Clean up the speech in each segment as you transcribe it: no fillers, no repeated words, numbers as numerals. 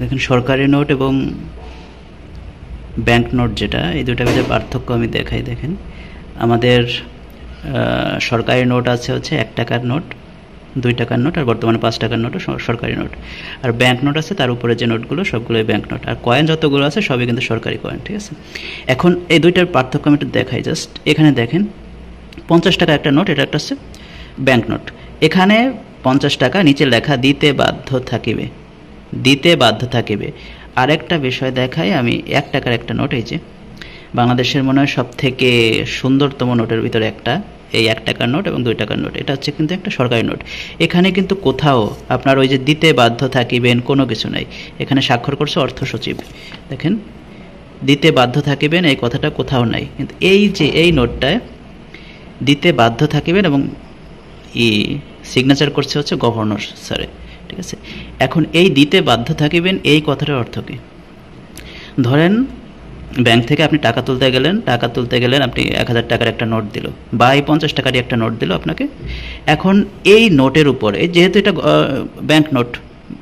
দেখেন সরকারি নোট এবং ব্যাংক নোট যেটা, এই দুটার ভিতরে পার্থক্য আমি দেখাই। দেখেন আমাদের সরকারি নোট আছে হচ্ছে 1 টাকার নোট, 2 টাকার নোট, আর বর্তমানে 5 টাকার নোটও সরকারি নোট। আর ব্যাংক নোট আছে তার উপরে যে নোটগুলো সবগুলোই ব্যাংক নোট, আর কয়েন যতগুলো আছে সবই কিন্তু সরকারি কয়েন। ঠিক আছে, এখন এই দুইটার পার্থক্য আমি একটু দেখাই। জাস্ট এখানে দেখেন 50 টাকা একটা নোট, এটা একটা হচ্ছে ব্যাংক নোট। এখানে 50 টাকা নিচে লেখা দিতে বাধ্য থাকিবে, দিতে বাধ্য থাকিবে। আরেকটা বিষয় দেখাই আমি, 1 টাকার একটা নোট, এই যে বাংলাদেশের মনে হয় সব থেকে সুন্দরতম নোটের ভিতরে একটা, এই 1 টাকার নোট এবং 2 টাকার নোট, এটা হচ্ছে কিন্তু একটা সরকারি নোট। এখানে কিন্তু কোথাও আপনার ওই যে দিতে বাধ্য থাকিবেন কোনো কিছু নাই, এখানে স্বাক্ষর করছে অর্থ সচিব। দেখেন দিতে বাধ্য থাকিবেন এই কথাটা কোথাও নাই, কিন্তু এই যে এই নোটটায় দিতে বাধ্য থাকিবেন এবং সিগনেচার করছে হচ্ছে গভর্নর স্যারে। ঠিক আছে, এখন এই দিতে বাধ্য থাকিবেন এই কথাটার অর্থ কী? ধরেন ব্যাংক থেকে আপনি টাকা তুলতে গেলেন, আপনি 1000 টাকার একটা নোট দিল বা এই 50 টাকারই একটা নোট দিল আপনাকে। এখন এই নোটের উপরে, যেহেতু এটা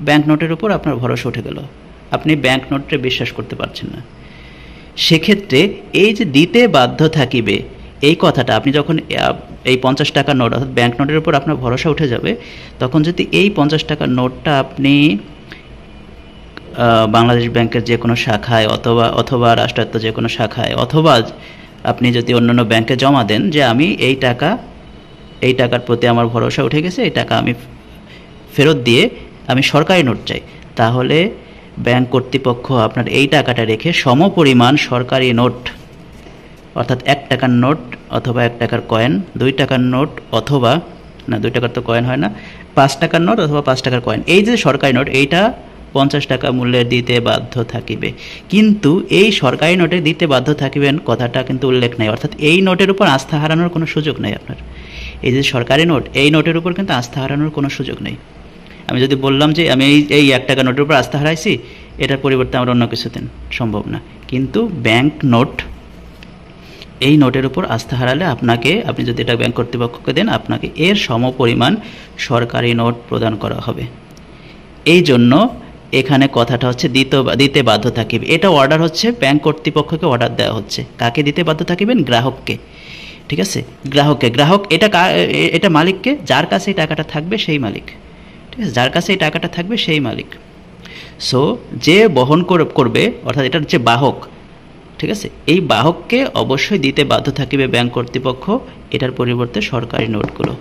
ব্যাংক নোটের উপর আপনার ভরসা উঠে গেল, আপনি ব্যাংক নোটে বিশ্বাস করতে পারছেন না। সেক্ষেত্রে এই যে দিতে বাধ্য থাকিবে এই কথাটা, আপনি যখন এই 50 টাকার নোট অর্থাৎ ব্যাংক নোটের উপর আপনার ভরসা উঠে যাবে, তখন যদি এই 50 টাকার নোটটা আপনি বাংলাদেশ ব্যাংকের যে কোনো শাখায় অথবা রাষ্ট্রায়ত্ত যে কোনো শাখায়, অথবা আপনি যদি অন্যান্য ব্যাংকে জমা দেন যে আমি এই টাকার প্রতি আমার ভরসা উঠে গেছে, এই টাকা আমি ফেরত দিয়ে আমি সরকারি নোট চাই, তাহলে ব্যাংক কর্তৃপক্ষ আপনার এই টাকাটা রেখে সমপরিমাণ সরকারি নোট অর্থাৎ 1 টাকার নোট অথবা 1 টাকার কয়েন, 2 টাকার নোট অথবা 2 টাকার তো কয়েন হয় না, 5 টাকার নোট অথবা 5 টাকার কয়েন, এই যে সরকারি নোট এইটা 50 টাকা মূল্যের দিতে বাধ্য থাকিবে। কিন্তু এই সরকারি নোটে দিতে বাধ্য থাকিবেন কথাটা কিন্তু উল্লেখ নেই, অর্থাৎ এই নোটের উপর আস্থা হারানোর কোনো সুযোগ নেই আপনার। এই যে সরকারি নোট, এই নোটের উপর কিন্তু আস্থা হারানোর কোনো সুযোগ নেই। আমি যদি বললাম যে আমি এই 1 টাকা নোটের উপর আস্থা হারাইছি, এটার পরিবর্তে আমার অন্য কিছু দেন, সম্ভব না। কিন্তু ব্যাংক নোট, এই নোটের উপর আস্থা হারালে আপনি যদি এটা ব্যাংক কর্তৃপক্ষকে দেন, আপনাকে এর সমপরিমাণ সরকারি নোট প্রদান করা হবে। এই জন্য এখানে কথাটা হচ্ছে দিতে বাধ্য থাকিবে, এটা অর্ডার হচ্ছে ব্যাংক কর্তৃপক্ষকে অর্ডার দেওয়া হচ্ছে। কাকে দিতে বাধ্য থাকিবেন? গ্রাহককে। ঠিক আছে, গ্রাহক এটা মালিককে, যার কাছে এই টাকাটা থাকবে সেই মালিক। ঠিক আছে, যার কাছে এই টাকাটা থাকবে সেই মালিক। সো যে বহন করবে অর্থাৎ এটার যে বাহক, ঠিক আছে, এই বাহককে অবশ্যই দিতে বাধ্য থাকিবে ব্যাংক কর্তৃপক্ষ, এটার পরিবর্তে সরকারি নোটগুলো।